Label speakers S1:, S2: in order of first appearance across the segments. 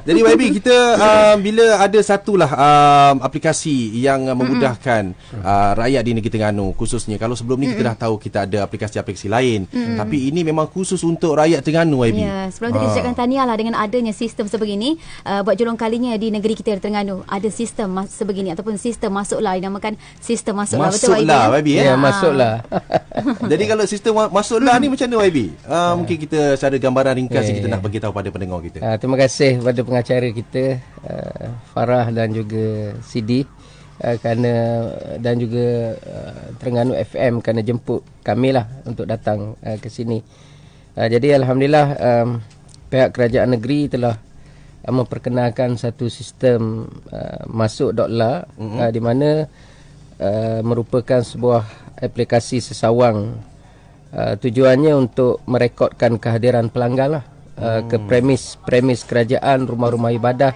S1: Jadi YB, kita bila ada satulah aplikasi yang memudahkan rakyat di negeri Terengganu, khususnya kalau sebelum ni kita dah tahu kita ada aplikasi-aplikasi lain, tapi ini memang khusus untuk rakyat Terengganu, YB.
S2: Ya, sebelum tu kita ucapkan tahniah lah dengan adanya sistem sebegini. Buat julung kalinya di negeri kita Terengganu ada sistem sebegini ataupun sistem masuklah, dinamakan sistem masuklah. Betul YB?
S3: Ya, masuklah.
S1: Jadi kalau sistem masuklah ni macam mana, YB? Mungkin kita secara gambaran ringkas yang kita nak bagi tahu pada pendengar kita.
S3: Terima kasih kepada pengacara kita Farah dan juga Sidi dan juga Terengganu FM kerana jemput kami lah untuk datang ke sini. Jadi alhamdulillah pihak kerajaan negeri telah memperkenalkan satu sistem masuk.la di mana merupakan sebuah aplikasi sesawang. Tujuannya untuk merekodkan kehadiran pelanggan lah ke premis kerajaan, rumah-rumah ibadah,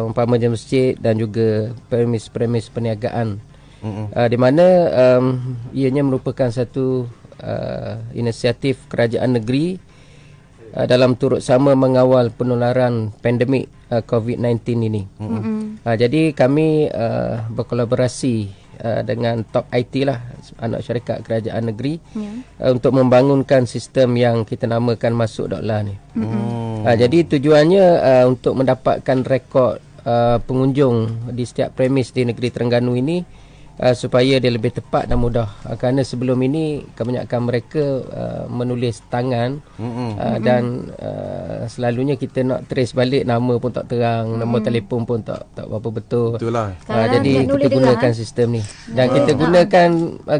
S3: umpamanya masjid dan juga premis perniagaan. Di mana ianya merupakan satu inisiatif kerajaan negeri dalam turut sama mengawal penularan pandemik COVID-19 ini. Jadi kami berkolaborasi dengan Top IT lah, anak syarikat kerajaan negeri, untuk membangunkan sistem yang kita namakan masuk.la ni. Jadi tujuannya untuk mendapatkan rekod pengunjung di setiap premis di negeri Terengganu ini, supaya dia lebih tepat dan mudah. Kerana sebelum ini kebanyakan mereka menulis tangan, dan selalunya kita nak trace balik nama pun tak terang, nombor telefon pun tak berapa betul.
S1: Itulah.
S3: Jadi kita gunakan sistem ni dan kita gunakan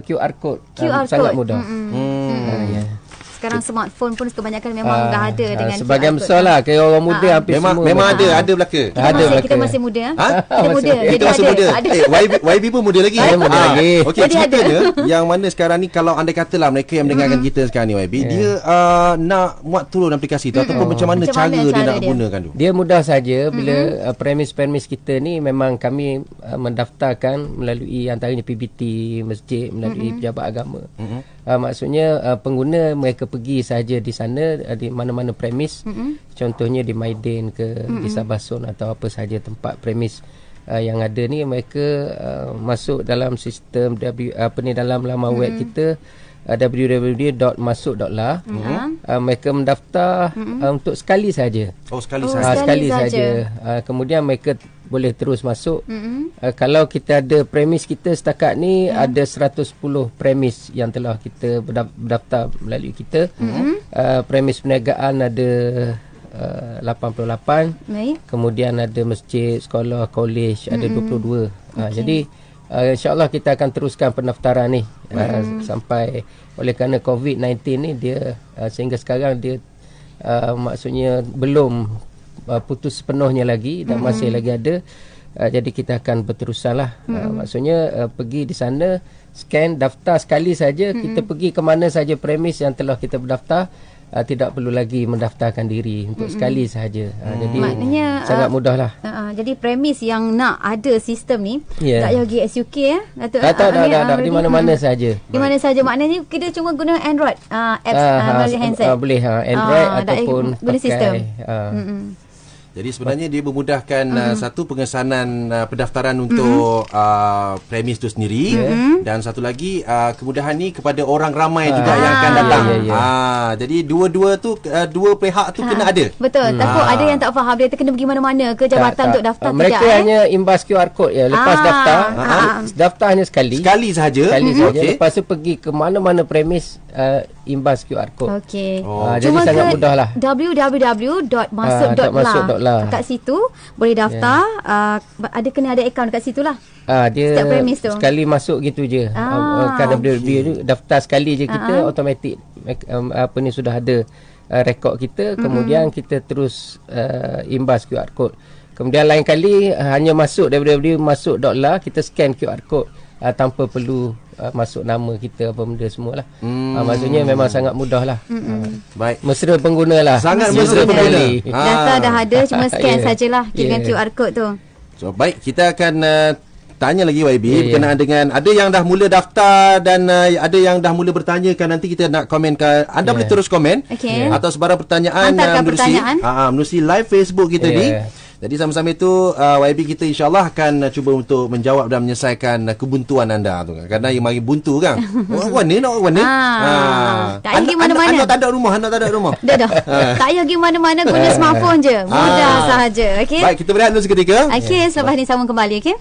S3: QR code. Sangat mudah.
S2: Sekarang smartphone pun kebanyakan memang dah ada dengan
S3: sebagian besar lah. Kaya orang muda hampir
S1: memang,
S3: semua.
S1: Memang ada belaka.
S2: Kita masih muda. Kita muda.
S1: Kita masih muda. YB pun muda lagi.
S3: Muda lagi.
S1: Okey, ceritanya yang mana sekarang ni, kalau anda katalah mereka yang mendengarkan kita sekarang ni, YB, dia nak muat turun aplikasi tu ataupun macam mana cara dia nak gunakan tu? Dia
S3: mudah saja. Bila premis kita ni memang kami mendaftarkan melalui antaranya PBT masjid, melalui pejabat agama. Maksudnya pengguna mereka pergi saja di sana, di mana-mana premis, contohnya di Maidin ke di Sabasun atau apa saja tempat premis yang ada ni, mereka masuk dalam sistem dalam laman web kita www.masuk.la. Mereka mendaftar untuk sekali saja. Sekali saja. Kemudian mereka boleh terus masuk. Kalau kita ada premis kita setakat ni ada 110 premis yang telah kita berdaftar melalui kita. Premis perniagaan ada 88. Kemudian ada masjid, sekolah, college ada 22. Jadi insyaAllah kita akan teruskan pendaftaran ni sampai, oleh kerana COVID-19 ni dia sehingga sekarang dia maksudnya belum putus sepenuhnya lagi dan masih lagi ada. Jadi kita akan berterusan lah. Maksudnya pergi di sana, scan, daftar sekali saja. Kita pergi ke mana saja premis yang telah kita berdaftar, tidak perlu lagi mendaftarkan diri untuk sekali sahaja. Jadi maknanya sangat mudah lah.
S2: Jadi premis yang nak ada sistem ni tak payah pergi SUK
S3: tak di mana-mana saja.
S2: Di mana saja, maknanya kita cuma guna Android apps melalui handset.
S3: Boleh Android ataupun
S2: guna sistem.
S1: Jadi sebenarnya dia memudahkan satu pengesanan pendaftaran untuk premis tu sendiri, dan satu lagi kemudahan ni kepada orang ramai juga yang akan datang. Jadi dua-dua tu, dua pihak tu kena ada.
S2: Betul. Takut ada yang tak faham, dia kena pergi mana-mana ke jabatan untuk daftar.
S3: Mereka hanya imbas QR code ya. Lepas daftar hanya sekali
S1: sahaja.
S3: Lepas tu pergi ke mana-mana premis, imbas QR code. Jadi
S2: cuma
S3: sangat mudah lah.
S2: www.masuk.la. Kat situ boleh daftar. Ada kena ada akaun kat situ lah.
S3: Dia
S2: setiap premis tu
S3: sekali masuk gitu je. Kadang dia daftar sekali je, kita automatik apa ni sudah ada rekod kita. Kemudian kita terus imbas QR code. Kemudian lain kali hanya masuk www.masuk.la, kita scan QR code tanpa perlu masuk nama kita apa benda semualah. Maksudnya memang sangat mudah lah.
S1: Baik.
S3: Mesra pengguna lah.
S1: Sangat mesra pengguna.
S2: Data dah ada, cuma scan sajalah dengan QR code tu.
S1: So baik, kita akan tanya lagi YB berkenaan dengan ada yang dah mula daftar dan ada yang dah mula bertanya kan, nanti kita nak komenkan. Anda boleh terus komen atau sebarang pertanyaan menerusi live Facebook kita ni. Jadi sama-sama itu YB kita insyaAllah akan cuba untuk menjawab dan menyelesaikan kebuntuan anda tu. Kerana yang mari buntu kan. Warna nak warna.
S2: Tak pergi mana-mana.
S1: Anda tak ada rumah,
S2: Dah. Tak payah pergi mana-mana, guna smartphone je. Mudah sahaja. Okey.
S1: Baik, kita berehat dulu seketika.
S2: Okey, selepas ni sambung kembali, okey.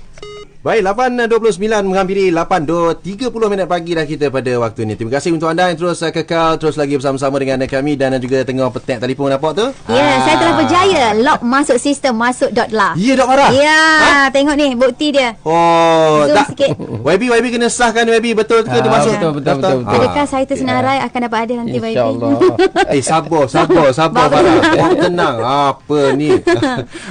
S1: Baik, 8.29 menghampiri 8.30 minit pagi dah kita pada waktu ini. Terima kasih untuk anda yang terus kekal, terus lagi bersama-sama dengan kami dan juga tengah petek telefon nampak tu.
S2: Ya, saya telah berjaya lock masuk sistem masuk.la.
S1: Ya, Dok Farah.
S2: Ya, tengok ni bukti dia.
S1: Oh,
S2: zoom
S1: tak.
S2: sikit.
S1: YB kena sahkan YB betul ke dia masuk?
S3: Betul.
S2: Adakah saya tersenarai akan dapat ada nanti YB?
S3: InsyaAllah.
S1: Sabar Farah. Awak tenang. Apa ni?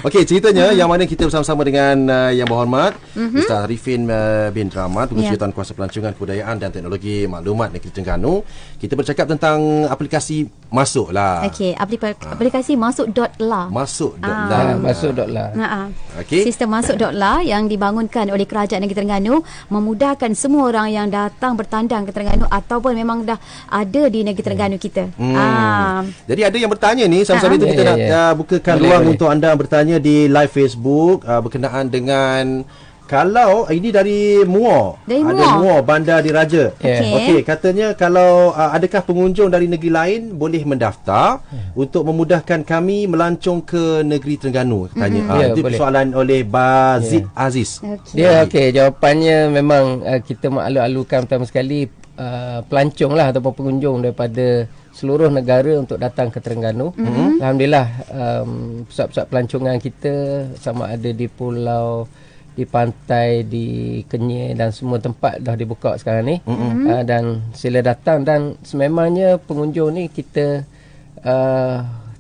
S1: Okey, ceritanya yang mana kita bersama-sama dengan yang berhormat Ustaz Arifin bin Rahmat, Pengerusi Tuan Kuasa Pelancongan Kebudayaan dan Teknologi Maklumat Negeri Terengganu. Kita bercakap tentang aplikasi Masuk lah.
S2: Okey, aplikasi masuk.la.
S3: Masuk.la.
S1: Okey.
S2: Sistem masuk.la yang dibangunkan oleh Kerajaan Negeri Terengganu memudahkan semua orang yang datang bertandang ke Terengganu ataupun memang dah ada di Negeri Terengganu kita.
S1: Jadi ada yang bertanya ni, sama-sama itu kita nak bukakan ruang untuk anda bertanya di live Facebook berkenaan dengan kalau ini dari Muar. Muar Bandar Diraja. Okey, katanya kalau adakah pengunjung dari negeri lain boleh mendaftar untuk memudahkan kami melancong ke negeri Terengganu, katanya. Itu soalan oleh Bazid Aziz.
S3: Jawapannya memang kita maklum-alukan pertama sekali pelancong lah ataupun pengunjung daripada seluruh negara untuk datang ke Terengganu. Alhamdulillah, pusat-pusat pelancongan kita sama ada di pulau, di pantai, di Kenyir dan semua tempat dah dibuka sekarang ni. Dan sila datang, dan sememangnya pengunjung ni kita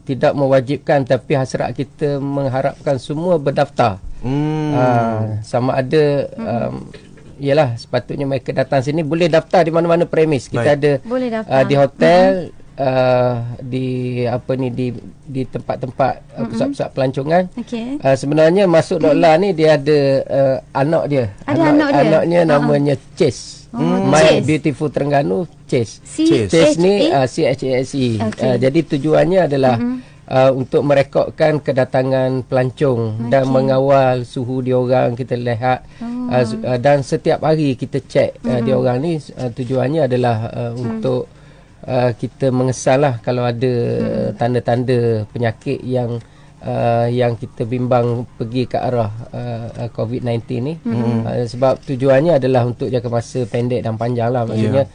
S3: tidak mewajibkan, tapi hasrat kita mengharapkan semua berdaftar. Sama ada ialah sepatutnya mereka datang sini boleh daftar di mana-mana premis. Kita ada di hotel, di di tempat-tempat pusat-pusat pelancongan. Sebenarnya masuk.la ni dia ada anak dia. Anaknya namanya Chase. My Beautiful Terengganu Chase. Chase ni CHASE. Jadi tujuannya adalah untuk merekodkan kedatangan pelancong dan mengawal suhu diorang, kita lihat dan setiap hari kita cek diorang ni. Tujuannya adalah untuk kita mengesallah kalau ada tanda-tanda penyakit yang kita bimbang pergi ke arah COVID-19 ni. Sebab tujuannya adalah untuk jangka masa pendek dan panjang lah. Maksudnya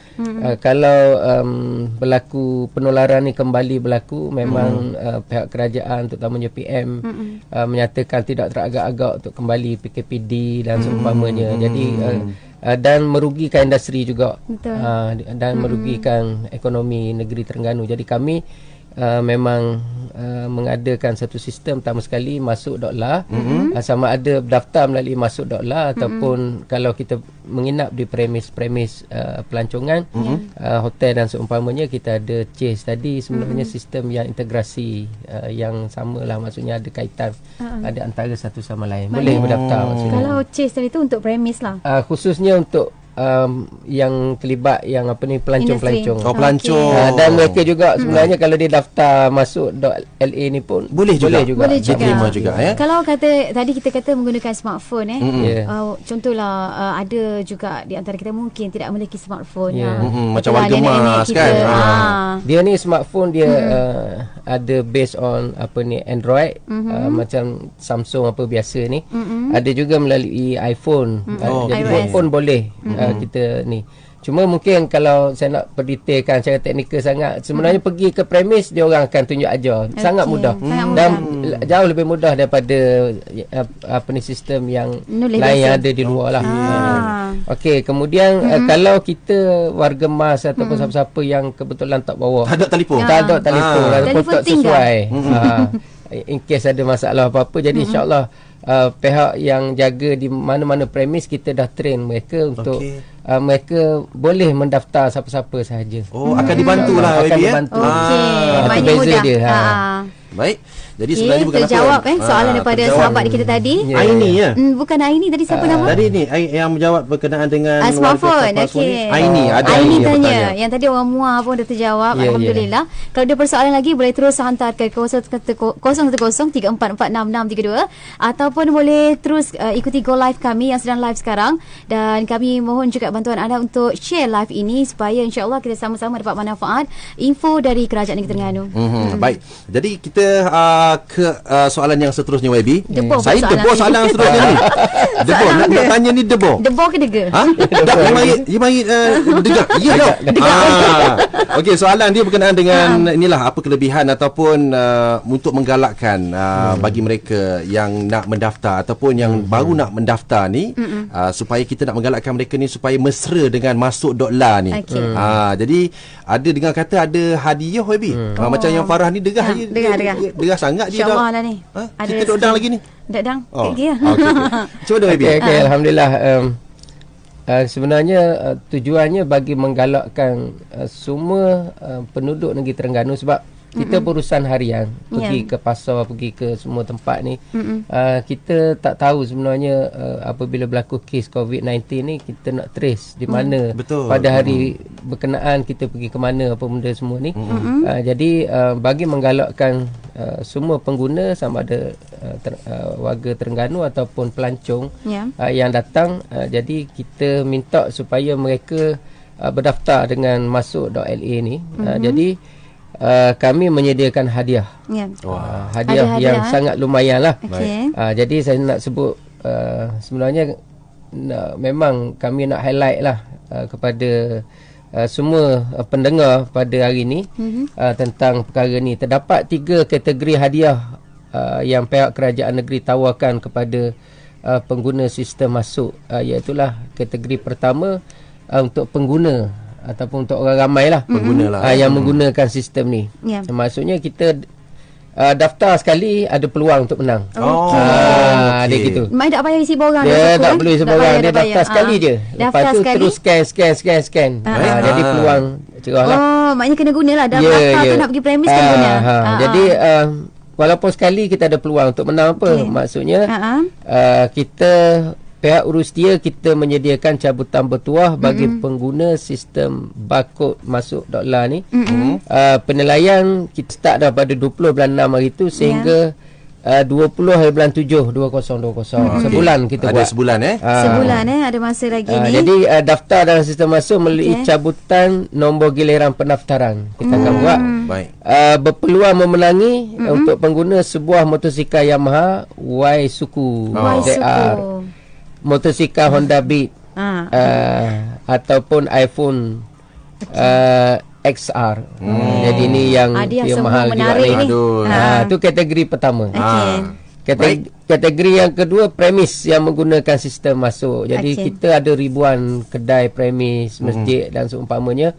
S3: kalau berlaku penularan ni kembali berlaku, memang pihak kerajaan terutamanya PM menyatakan tidak teragak-agak untuk kembali PKPD dan seumpamanya. Jadi dan merugikan industri juga. Dan merugikan ekonomi negeri Terengganu. Jadi kami memang mengadakan satu sistem pertama sekali masuk.la. Sama ada daftar melalui masuk.la ataupun kalau kita menginap di premis-premis pelancongan, hotel dan seumpamanya, kita ada Chase tadi. Sebenarnya sistem yang integrasi yang samalah, maksudnya ada kaitan, ada antara satu sama lain. Boleh berdaftar maksudnya.
S2: Kalau Chase tadi tu untuk premis lah.
S3: Khususnya untuk yang terlibat yang pelancong-pelancong.
S1: Pelancong.
S3: Dan mereka juga sebenarnya kalau dia daftar masuk.la ni pun boleh juga.
S2: Boleh juga.
S1: Ya.
S2: Kalau kata tadi kita kata menggunakan smartphone contohlah ada juga di antara kita mungkin tidak memiliki smartphone.
S1: Macam warga Mas kan.
S3: Dia ni smartphone dia ada based on Android, macam Samsung biasa ni. Ada juga melalui iPhone. Jadi pun boleh. Kita ni cuma mungkin kalau saya nak berdetailkan secara teknikal sangat, sebenarnya pergi ke premis dia orang akan tunjuk ajar. Sangat mudah. Dan jauh lebih mudah daripada sistem yang lain yang ada di luar lah. Okey, kemudian kalau kita warga Mas ataupun siapa-siapa yang kebetulan tak bawa,
S1: tak ada telefon,
S3: ataupun tak sesuai, in case ada masalah apa-apa, jadi insyaAllah pihak yang jaga di mana-mana premis kita dah train mereka untuk mereka boleh mendaftar siapa-siapa sahaja.
S1: Akan dibantulah.
S3: Akan dibantu.
S2: Okey,
S3: itu beza dia.
S1: Baik. Jadi sebenarnya bukan
S2: terjawab
S1: apa.
S2: soalan daripada sahabat kita tadi.
S1: Aini ya.
S2: Bukan Aini tadi, siapa nama?
S1: Tadi ni yang menjawab berkenaan dengan
S2: smartphone. Okey.
S1: Aini
S2: Aini tanya. Yang tadi orang Muar pun dah terjawab. Alhamdulillah. Kalau ada persoalan lagi boleh terus hantar ke 010-3446-632 ataupun boleh terus ikuti Go Live kami yang sedang live sekarang, dan kami mohon juga bantuan anda untuk share live ini supaya insya-Allah kita sama-sama dapat manfaat info dari Kerajaan Negeri Terengganu.
S1: Baik. Jadi kita ke soalan yang seterusnya, YB. Saya debor soalan seterusnya ni. Debor nak tanya ni debor.
S2: Debor ke dega?
S1: Tak, you mai degah. Ya dah. Okey, soalan dia berkenaan dengan inilah, apa kelebihan ataupun untuk menggalakkan bagi mereka yang nak mendaftar ataupun yang baru nak mendaftar ni, supaya kita nak menggalakkan mereka ni supaya mesra dengan masuk .la ni. Jadi ada dengar kata ada hadiah, YB. Macam yang Farah ni degah sangat dia dah.
S2: Lah ni.
S1: Kita dudang lagi ni.
S2: Dang.
S1: Okey. Cuba dah, YB.
S3: Okey, alhamdulillah. Sebenarnya tujuannya bagi menggalakkan semua penduduk negeri Terengganu, sebab kita berurusan harian, pergi ke pasar, pergi ke semua tempat ni. Kita tak tahu sebenarnya apabila berlaku kes COVID-19 ni, kita nak trace di mana pada hari berkenaan kita pergi ke mana, apa benda semua ni. Jadi bagi menggalakkan semua pengguna, sama ada warga Terengganu ataupun pelancong yang datang, jadi kita minta supaya mereka berdaftar dengan masuk .la ni. Jadi kami menyediakan hadiah. Hadiah yang sangat lumayan lah. Jadi saya nak sebut, sebenarnya memang kami nak highlight lah kepada semua pendengar pada hari ini tentang perkara ni. Terdapat 3 kategori hadiah yang pihak kerajaan negeri tawarkan kepada pengguna sistem masuk, iaitulah kategori pertama untuk pengguna ataupun untuk orang ramai lah pengguna yang menggunakan sistem ni. Maksudnya kita daftar sekali ada peluang untuk menang. Dia gitu.
S2: Mai tak payah isi borang.
S3: Dia tak perlu isi borang, dia daftar sekali je. Lepas tu terus scan. Jadi peluang cerah lah.
S2: Maknanya kena gunalah. Daftar tu nak pergi premis kena guna.
S3: Jadi walaupun sekali kita ada peluang untuk menang apa, maksudnya kita pihak urustia kita menyediakan cabutan bertuah bagi pengguna sistem barcode masuk .la ni. Penilaian kita start daripada 20 bulan 6 hari tu sehingga 20 hari bulan 7 2020. Sebulan kita buat.
S1: Ada sebulan
S2: sebulan ada masa lagi ni.
S3: Jadi daftar dalam sistem masuk melalui cabutan nombor giliran pendaftaran. Kita akan buat.
S1: Baik.
S3: Berpeluang memenangi untuk pengguna sebuah motosikal Yamaha Y Suku ZR, motosikal Honda Beat, ataupun iPhone XR. Jadi ni yang mahal juga ni. Itu kategori pertama. Kategori yang kedua, premis yang menggunakan sistem masuk. Jadi kita ada ribuan kedai premis, masjid dan seumpamanya.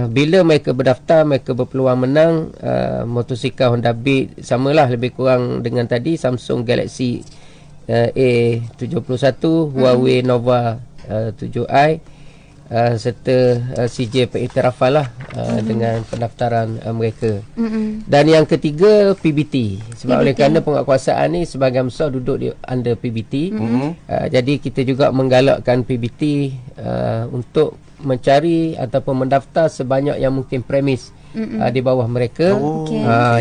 S3: Bila mereka berdaftar, mereka berpeluang menang motosikal Honda Beat, samalah lebih kurang dengan tadi, Samsung Galaxy A71, Huawei Nova 7i, serta CJ pengiktirafan lah dengan pendaftaran mereka. Dan yang ketiga, PBT. Sebab oleh kerana penguatkuasaan ni sebahagian besar duduk di under PBT, jadi kita juga menggalakkan PBT untuk mencari ataupun mendaftar sebanyak yang mungkin premis di bawah mereka.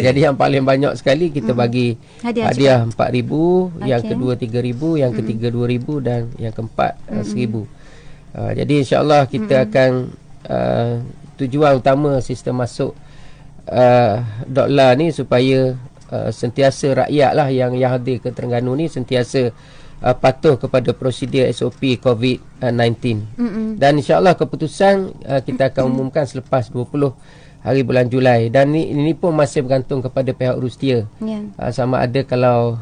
S3: Jadi yang paling banyak sekali kita bagi hadiah 4,000, yang kedua 3,000, yang ketiga 2,000 dan yang keempat 1,000. Jadi insya-Allah kita akan tujuan utama sistem masuk .la ni supaya sentiasa rakyat lah yang hadir ke Terengganu ni sentiasa patuh kepada prosedur SOP COVID-19. Dan insya-Allah keputusan kita akan umumkan selepas 20 hari bulan Julai, dan ini pun masih bergantung kepada pihak urustia. Sama ada kalau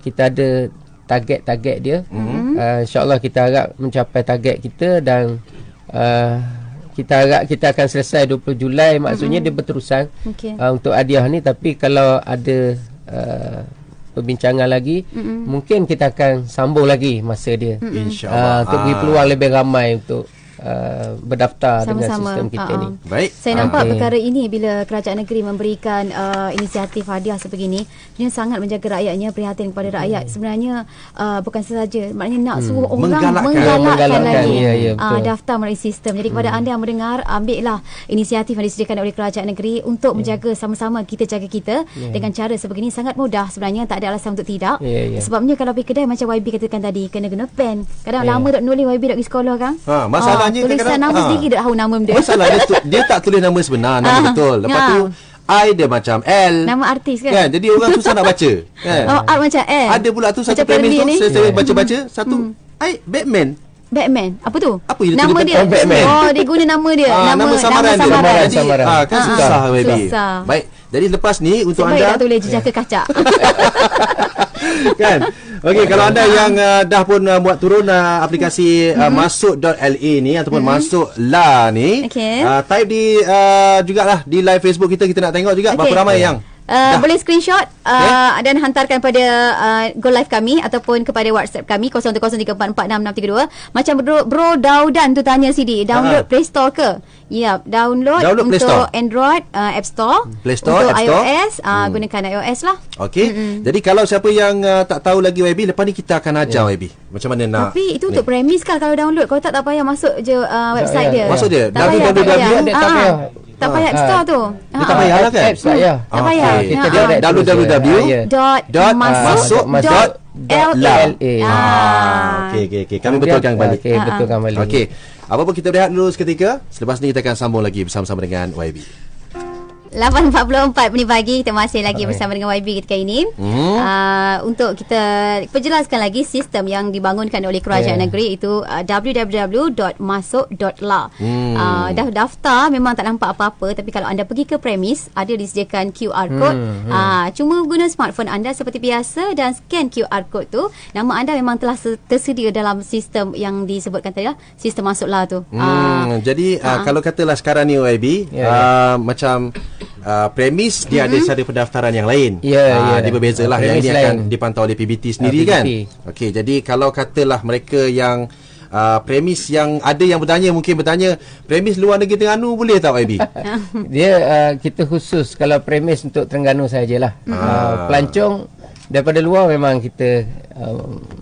S3: kita ada target dia, insya-Allah kita harap mencapai target kita, dan kita harap kita akan selesai 20 Julai. Maksudnya dia berterusan untuk hadiah ni, tapi kalau ada perbincangan lagi, mungkin kita akan sambung lagi masa dia, insya-Allah, untuk beri peluang lebih ramai untuk berdaftar
S2: Sama-sama.
S3: dengan sistem kita ni.
S1: Baik.
S2: Saya nampak perkara ini bila kerajaan negeri memberikan inisiatif hadiah sebegini, dia sangat menjaga rakyatnya, prihatin kepada rakyat. Sebenarnya bukan sesaja, maknanya nak suruh orang menggalakkan lagi
S3: ya, betul.
S2: daftar melalui sistem. Jadi kepada anda yang mendengar, ambillah inisiatif yang disediakan oleh kerajaan negeri untuk menjaga sama-sama kita jaga kita dengan cara sebegini. Sangat mudah sebenarnya, tak ada alasan untuk tidak. Sebabnya kalau pergi kedai macam YB katakan tadi, kena pen. Kadang lama tak nulis YB nak pergi sekolah kan.
S1: Masalahnya
S2: tulisan nama sendiri tak tahu nama dia.
S1: Masalah dia tak tulis nama sebenar, nama betul. Lepas tu I dia macam L.
S2: Nama artis kan?
S1: Jadi orang susah nak baca. Kan?
S2: R macam L.
S1: Ada pula tu satu premis tu saya baca-baca satu I Batman.
S2: Apa tu?
S1: Apa dia
S2: nama
S1: tulis
S2: dia?
S1: Batman?
S2: Dia guna nama dia.
S1: Nama samaran dia.
S3: Samaran.
S1: Kan susah baby.
S2: Susah.
S1: Baik. Jadi lepas ni untuk
S2: Sebaik
S1: anda
S2: tak tulis jejaka kacak.
S1: kan. Okey, kalau anda yang dah pun buat turun aplikasi masuk.la ni ataupun masuk.la ni, type di jugalah di live Facebook kita nak tengok juga berapa ramai yang
S2: boleh screenshot dan hantarkan pada Go Live kami ataupun kepada WhatsApp kami 0103446632. Macam bro Daudan tu tanya CD, download Play Store ke? Ya, download untuk Android App Store,
S1: Play Store,
S2: untuk
S1: App Store.
S2: iOS gunakan iOS lah.
S1: Okey. Jadi kalau siapa yang tak tahu lagi YB, lepas ni kita akan ajar YB macam mana nak.
S2: Tapi itu untuk premis kan kalau download. Kalau tak payah masuk je website dia.
S1: Masuk dia
S2: www. Tak payah App Store tu.
S1: Tak payah lah kan?
S3: Apps tak payah.
S2: Tak payah.
S3: Kita
S1: www.masuk.la. Okey. Kami betulkan kembali.
S3: Betulkan kembali.
S1: Okey. Apa-apa kita berehat dulu seketika. Selepas ni kita akan sambung lagi bersama-sama dengan YB.
S2: 8.44 pagi kita masih lagi bersama dengan YB ketika ini untuk kita perjelaskan lagi sistem yang dibangunkan oleh kerajaan negeri itu www.masuk.la. Dah daftar memang tak nampak apa-apa, tapi kalau anda pergi ke premis ada disediakan QR code. Cuma guna smartphone anda seperti biasa dan scan QR code tu, nama anda memang telah tersedia dalam sistem yang disebutkan tadi lah, sistem Masuk.la tu.
S1: Jadi kalau katalah sekarang ni YB macam premis dia ada cara pendaftaran yang lain. Dia berbeza lah. Yang ini akan dipantau oleh PBT sendiri kan. Okey, jadi kalau katalah mereka yang premis yang ada yang mungkin bertanya premis luar negeri Terengganu boleh tak YB?
S3: Dia kita khusus kalau premis untuk Terengganu sajalah. Pelancong daripada luar memang kita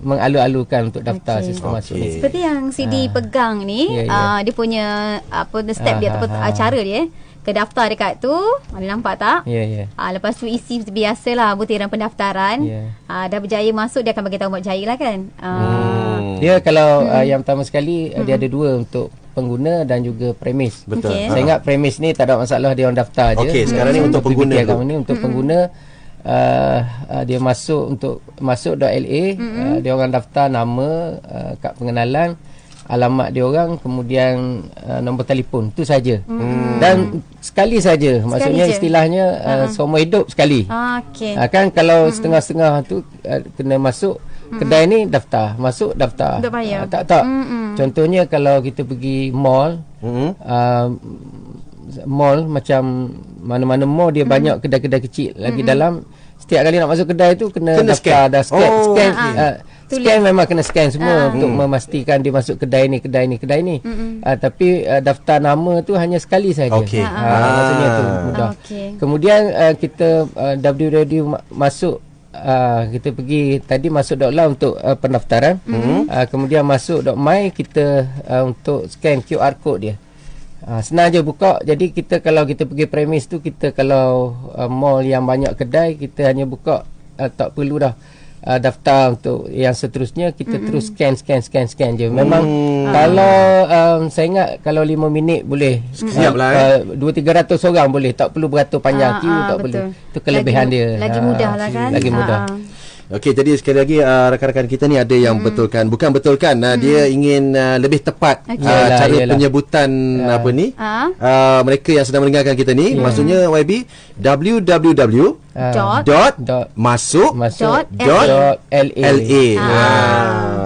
S3: mengalu-alukan untuk daftar sistem masuk.
S2: Seperti yang CD pegang ni, dia punya step dia ataupun cara dia. Daftar dekat tu, ada nampak tak? Lepas tu isi biasalah butiran pendaftaran. Dah berjaya masuk, dia akan bagi tahu berjaya lah kan.
S3: Dia kalau yang pertama sekali dia ada dua untuk pengguna dan juga premis.
S1: Betul.
S3: Saya ingat premis ni tak ada masalah, dia orang daftar je.
S1: Okey, sekarang ni untuk pengguna
S3: ni untuk pengguna dia masuk.la, dia orang daftar nama, kad pengenalan, alamat dia orang, kemudian nombor telefon, tu saja. Dan sekali saja, maksudnya istilahnya seumur hidup sekali. Kan kalau setengah-setengah tu kena masuk kedai ni daftar, masuk daftar. Tak. Contohnya kalau kita pergi mall, mall macam mana-mana mall dia banyak kedai-kedai kecil lagi dalam. Setiap kali nak masuk kedai tu kena daftar, dah scan. Scan memang kena scan semua untuk memastikan dia masuk kedai ni. Tapi daftar nama tu hanya sekali saja. Maksudnya tu mudah. Kemudian kita masuk, kita pergi tadi masuk.la untuk pendaftaran. Kemudian masuk.my kita untuk scan QR code dia. Senang je buka. Jadi kita kalau kita pergi premis tu, kita kalau mall yang banyak kedai, kita hanya buka, tak perlu dah daftar untuk yang seterusnya. Kita terus scan je. Memang kalau saya ingat kalau 5 minit boleh 200-300 orang boleh, tak perlu beratur panjang queue, tak perlu. Itu kelebihan dia.
S2: Lagi mudah lah kan.
S3: Lagi mudah.
S1: Okey, jadi sekali lagi rakan-rakan kita ni ada yang bukan betulkan, dia ingin lebih tepat cara penyebutan apa ni, mereka yang sedang mendengarkan kita ni, maksudnya YB www.masuk.la.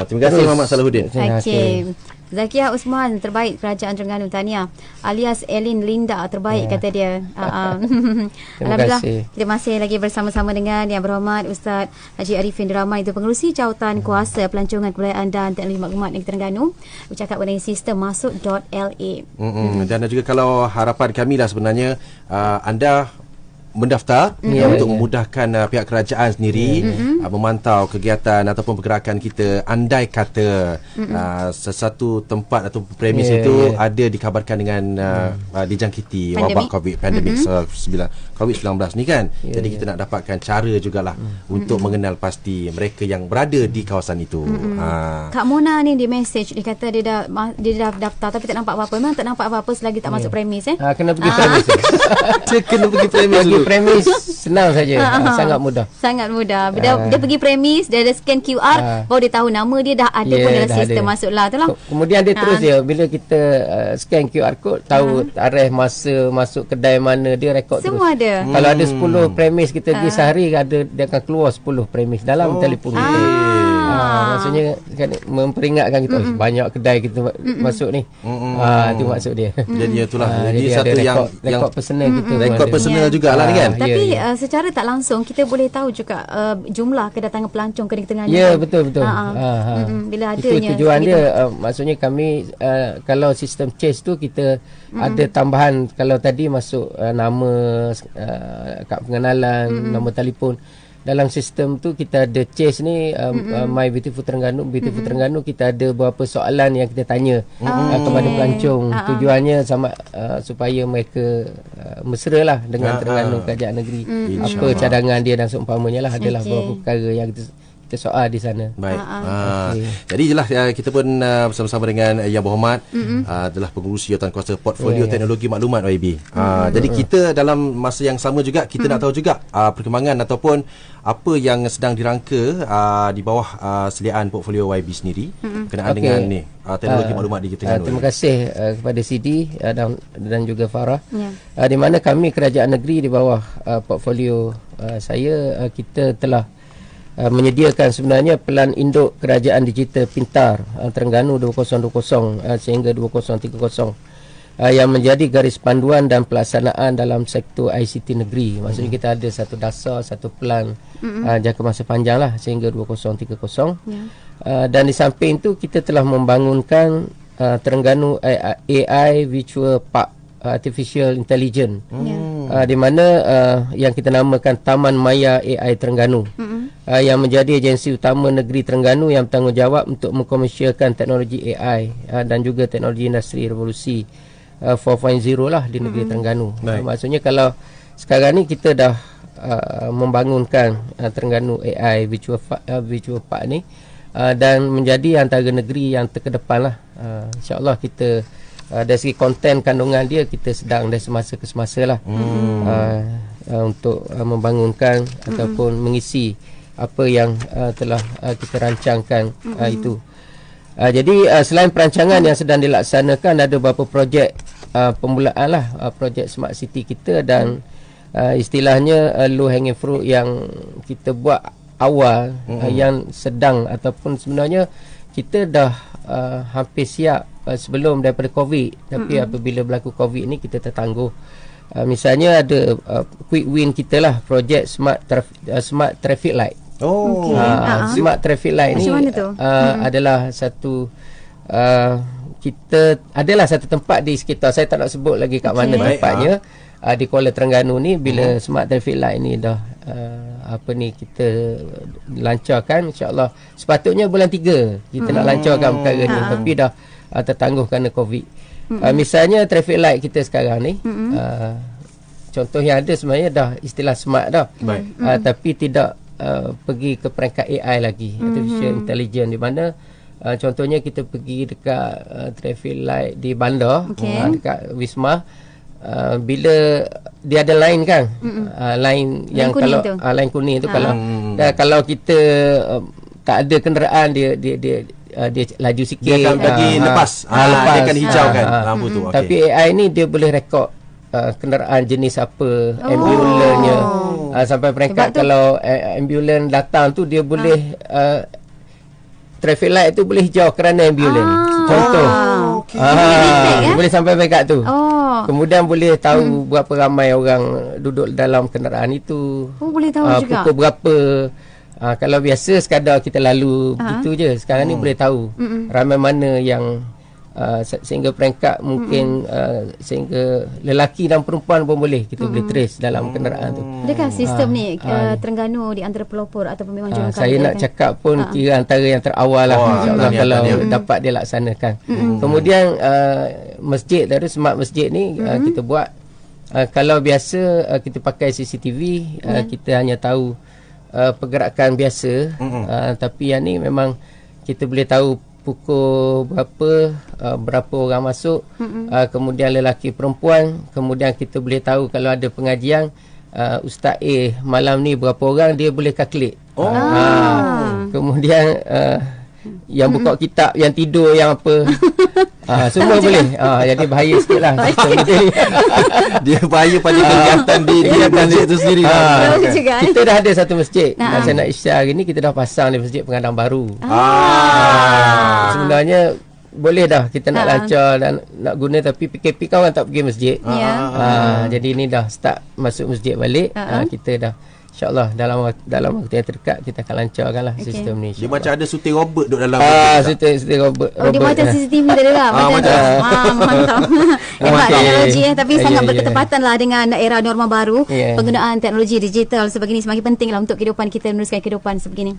S1: Terima kasih Muhammad Salahuddin.
S2: Okey. Zakiah Usman terbaik Kerajaan Terengganu, tahniah. Alias Elin Linda terbaik, kata dia. Alhamdulillah. Kita masih lagi bersama-sama dengan Yang Berhormat Ustaz Haji Arifin Ramai, itu Pengerusi Jawatan Kuasa Pelancongan Kebudayaan dan Teknologi Maklumat Negeri Terengganu, bercakap mengenai sistem masuk.la.
S1: Dan juga kalau harapan kami lah sebenarnya anda mendaftar untuk memudahkan pihak kerajaan sendiri memantau kegiatan ataupun pergerakan kita. Andai kata sesuatu tempat atau premis itu ada dikabarkan dengan dijangkiti wabak pandemik COVID-19 ni kan. Jadi kita nak dapatkan cara jugalah untuk mengenal pasti mereka yang berada di kawasan itu.
S2: Kak Mona ni dia message, dia kata dia dah daftar tapi tak nampak apa-apa. Memang tak nampak apa-apa selagi tak masuk premis
S3: Kena pergi premis.
S1: Dia kena pergi premis dulu.
S3: Premis senang saja. Sangat mudah.
S2: Sangat mudah. Dia pergi premis, dia ada scan QR, baru dia tahu nama dia dah ada pun dalam sistem masuklah tu lah.
S3: Kemudian dia terus dia bila kita scan QR code, tahu tarikh masa masuk kedai mana, dia rekod
S2: semua
S3: terus.
S2: ada.
S3: Kalau ada 10 premis kita pergi sehari, dia akan keluar 10 premis dalam telefon kita. Maksudnya kan, memperingatkan kita banyak kedai kita masuk ni. Itu maksud dia.
S1: Jadi itulah. Jadi
S3: Jadi
S1: satu
S3: ada
S1: yang
S3: rekod personal kita.
S1: rekod personal jugalah kan.
S2: Tapi secara tak langsung kita boleh tahu juga jumlah kedatangan pelancong ke Negeri Terengganu.
S3: Ya, betul.
S2: Bila
S3: Itu
S2: adanya
S3: tujuan dia. Maksudnya kami kalau sistem chase tu kita ada tambahan. Kalau tadi masuk nama, kad pengenalan, nama telefon. Dalam sistem tu kita ada chase ni, My Beautiful Terengganu, Beautiful Terengganu, kita ada beberapa soalan yang kita tanya kepada pelancong. Tujuannya sama supaya mereka mesra lah dengan Terengganu, kerajaan negeri. Apa cadangan dia dan seumpamanya lah. Adalah beberapa perkara yang kita soal di sana.
S1: Baik. Jadi jelas kita pun bersama-sama dengan Yang Berhormat adalah pengurusi jawatan kuasa portfolio teknologi maklumat YB. Jadi kita dalam masa yang sama juga kita nak tahu juga perkembangan ataupun apa yang sedang dirangka di bawah seliaan portfolio YB sendiri berkenaan dengan ni teknologi maklumat di Terengganu.
S3: Terima kasih kepada Sidi dan juga Farah. Di mana kami kerajaan negeri di bawah portfolio saya, kita telah menyediakan sebenarnya pelan induk kerajaan digital pintar Terengganu 2020 sehingga 2030 yang menjadi garis panduan dan pelaksanaan dalam sektor ICT negeri. Maksudnya kita ada satu dasar, satu pelan jangka masa panjang lah sehingga 2030. Dan di samping itu kita telah membangunkan Terengganu AI Virtual Park Artificial Intelligence di mana yang kita namakan Taman Maya AI Terengganu yang menjadi agensi utama negeri Terengganu yang bertanggungjawab untuk mengkomersialkan teknologi AI dan juga teknologi industri revolusi 4.0 lah di negeri Terengganu. Maksudnya kalau sekarang ni kita dah membangunkan Terengganu AI Virtual Park ni dan menjadi antara negeri yang terkedepan lah. InsyaAllah kita dari segi konten kandungan dia kita sedang dari semasa ke semasa lah untuk membangunkan ataupun mengisi apa yang telah kita rancangkan itu. Jadi selain perancangan yang sedang dilaksanakan, ada beberapa projek permulaan lah, projek Smart City kita dan istilahnya low hanging fruit yang kita buat awal yang sedang ataupun sebenarnya kita dah hampir siap sebelum daripada COVID, tapi apabila berlaku COVID ni kita tertangguh. Misalnya ada quick win kita lah, projek Smart Traffic Light. Smart Traffic Light ni adalah satu kita adalah satu tempat di sekitar, saya tak nak sebut lagi kat mana tempatnya, di Kuala Terengganu ni. Bila Smart Traffic Light ni dah kita lancarkan, insyaAllah sepatutnya bulan 3 kita nak lancarkan perkara ni, tapi dah tertangguh kerana COVID. Misalnya traffic light kita sekarang ni, contoh yang ada sebenarnya dah istilah smart dah, tapi tidak pergi ke peringkat AI lagi, artificial intelligence, di mana contohnya kita pergi dekat traffic light di bandar, dekat Wisma, bila dia ada line kan, line yang kalau line kuning tu, kalau kita tak ada kenderaan, dia laju sikit,
S1: dia akan bagi lepas, dia akan hijaukan lampu tu.
S3: Tapi AI ni dia boleh rekod kenderaan jenis apa, ambulannya, sampai peringkat kalau ambulan datang tu dia boleh traffic light tu boleh hijau kerana ambulan. contoh.
S1: okey.
S3: Boleh sampai pekat tu.
S2: Oh.
S3: Kemudian boleh tahu berapa ramai orang duduk dalam kenderaan itu.
S2: Oh, boleh tahu juga.
S3: Pukul berapa. Kalau biasa sekadar kita lalu begitu je. Sekarang ni boleh tahu ramai mana yang sehingga peringkat mungkin sehingga lelaki dan perempuan pun boleh kita boleh trace dalam kenderaan tu.
S2: Adakah sistem ni Terengganu di antara pelopor ataupun memang jurukam?
S3: Saya nak cakap pun kira antara yang terawal lah, insyaAllah kalau dapat dia laksanakan. Kemudian masjid tadi, smart masjid ni kita buat, kalau biasa kita pakai CCTV, kita hanya tahu pergerakan biasa, tapi yang ni memang kita boleh tahu pukul berapa orang masuk, kemudian lelaki perempuan, kemudian kita boleh tahu kalau ada pengajian, Ustaz A malam ni berapa orang, dia boleh calculate. Kemudian yang buka kitab, yang tidur, yang apa, semua boleh. Jadi bahaya sikit lah sistem ni.
S1: Dia bahaya pada kegiatan di masjid itu sendiri.
S3: Kita dah ada satu masjid, saya nak isyar hari ni, kita dah pasang di Masjid Pengadang Baru. Sebenarnya boleh dah kita nak lancar dan nak guna, tapi PKP kan orang tak pergi masjid. Jadi ni dah start masuk masjid balik. Kita dah InsyaAllah dalam waktu yang terdekat kita akan lancarkan lah sistem ni.
S1: Dia macam ada suting robot duduk dalam.
S3: Suting robot.
S2: Dia macam CCTV dia lah. Mantap. Hebat teknologi tapi sangat berketepatan lah dengan era norma baru. Penggunaan teknologi digital sebegini semakin penting lah untuk kehidupan kita, meneruskan kehidupan sebegini.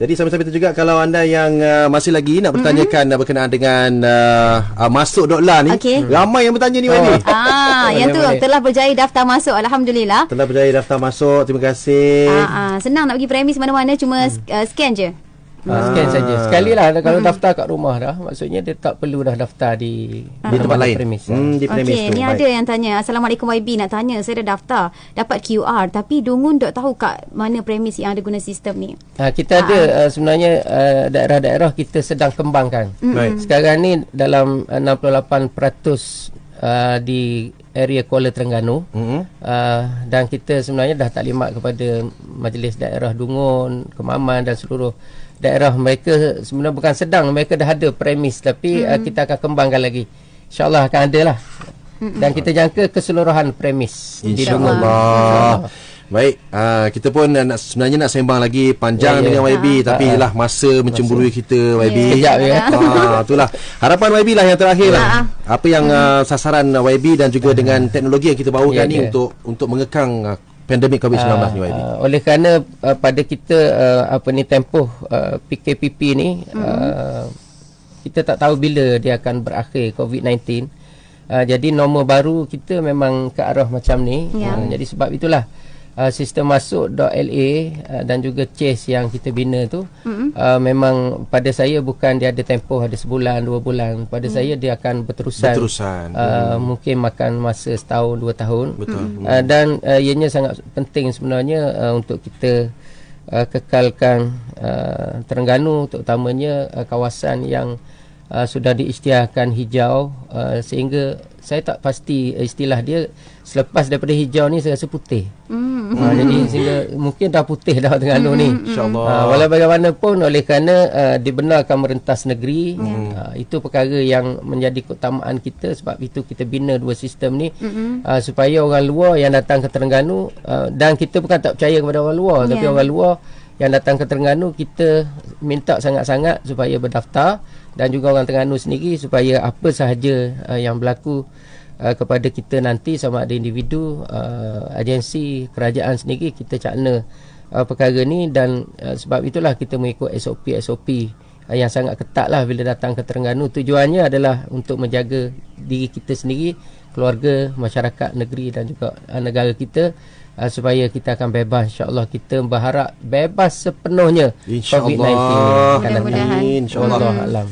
S1: Jadi sambil-sambil itu juga, kalau anda yang masih lagi nak bertanyakan berkenaan dengan masuk Dotla ni, ramai yang bertanya ni, Wadi.
S2: Yang tu telah berjaya daftar masuk, alhamdulillah.
S1: Telah berjaya daftar masuk, terima kasih.
S2: Senang nak pergi premis mana-mana, cuma scan je.
S3: Scan saja. Sekali lah kalau daftar kat rumah dah, maksudnya dia tak perlu dah daftar di
S1: tempat lain.
S3: Premis.
S1: Di premis tu.
S2: Ni ada yang tanya, Assalamualaikum YB, nak tanya, saya dah daftar, dapat QR tapi Dungun tak tahu kat mana premis yang ada guna sistem ni.
S3: Kita ada sebenarnya daerah-daerah kita sedang kembangkan. Sekarang ni dalam 68% di area Kuala Terengganu, dan kita sebenarnya dah taklimat kepada Majlis Daerah Dungun, Kemaman dan seluruh daerah. Mereka sebenarnya bukan sedang, mereka dah ada premis, tapi kita akan kembangkan lagi. InsyaAllah akan ada lah. Dan kita jangka keseluruhan premis di Dungun.
S1: InsyaAllah. Baik, kita pun sebenarnya nak sembang lagi panjang dengan YB, tapi lah masa mencemburui kita, YB.
S3: Kejap ya.
S1: Itulah harapan YB lah yang terakhir lah. Apa yang sasaran YB dan juga dengan teknologi yang kita bawakan ni untuk mengekang pandemik COVID-19 ni, YB.
S3: Oleh kerana pada kita tempoh PKPP ni, kita tak tahu bila dia akan berakhir COVID-19. Jadi norma baru kita memang ke arah macam ni. Jadi sebab itulah sistem masuk.la dan juga CHASE yang kita bina tu, memang pada saya bukan dia ada tempoh ada sebulan 2 bulan. Pada saya dia akan berterusan. Mungkin makan masa setahun 2 tahun. Dan ianya sangat penting sebenarnya untuk kita kekalkan Terengganu, terutamanya kawasan yang sudah diisytiharkan hijau, sehingga saya tak pasti istilah dia selepas daripada hijau ni saya rasa putih. Jadi sehingga mungkin dah putih dah Terengganu ni, insyaAllah. Walau bagaimanapun, oleh kerana dibenarkan merentas negeri, itu perkara yang menjadi keutamaan kita. Sebab itu kita bina 2 sistem ni, supaya orang luar yang datang ke Terengganu, dan kita bukan tak percaya kepada orang luar, tapi orang luar yang datang ke Terengganu, kita minta sangat-sangat supaya berdaftar, dan juga orang Terengganu sendiri supaya apa sahaja yang berlaku kepada kita nanti, sama ada individu, agensi, kerajaan sendiri, kita cakna perkara ni. Dan sebab itulah kita mengikut SOP yang sangat ketat lah bila datang ke Terengganu. Tujuannya adalah untuk menjaga diri kita sendiri, keluarga, masyarakat, negeri dan juga negara kita, supaya kita akan bebas. InsyaAllah kita berharap bebas sepenuhnya COVID-19.
S1: InsyaAllah.
S3: InsyaAllah.